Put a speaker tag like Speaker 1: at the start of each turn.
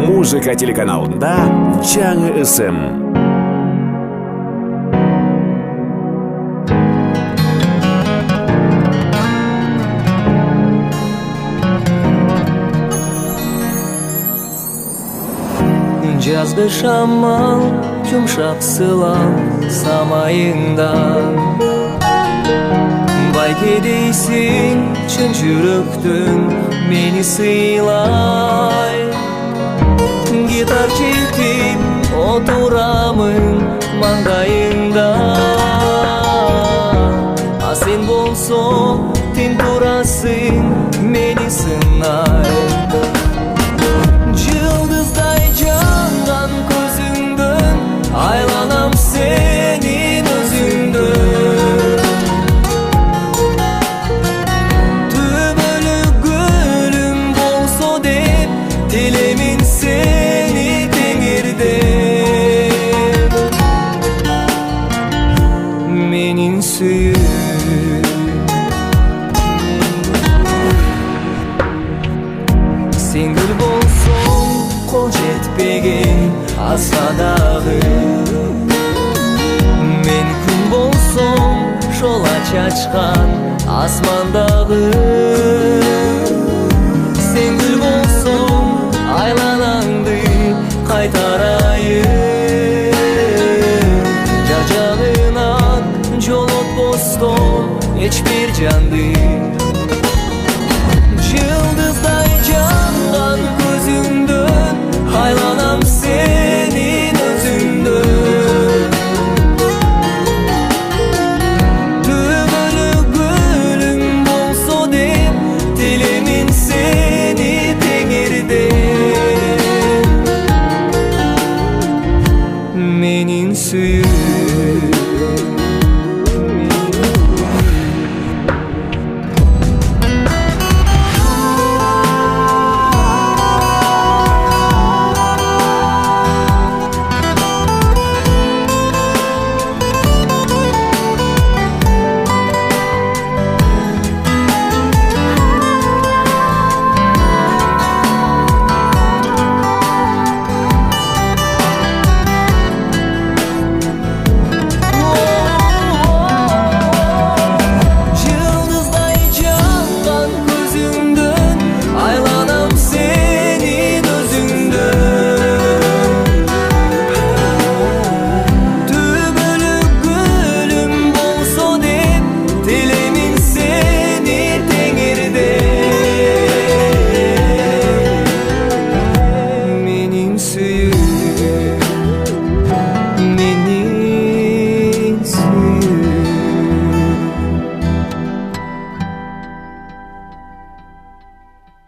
Speaker 1: Музыка телеканалында жаңы ысым.
Speaker 2: Жазғы шамал, жұмшақ сылам самайыңдан. Байке дейсің, шын жүректің мені сыйлай. Гитар чертіп отырамын маңдайыңда. А сен болсаң, тең тұрасың мені сынай. Жылдыздай жанған көзіңдің, айланам сенің өзіңдің. Түбілі гүлім болса деп, телемін сені теңерден. Менің сүйім сен гүл болсаң, қол жетпеген асадағы. Мен күн болсам, жол ачқан асмандағы.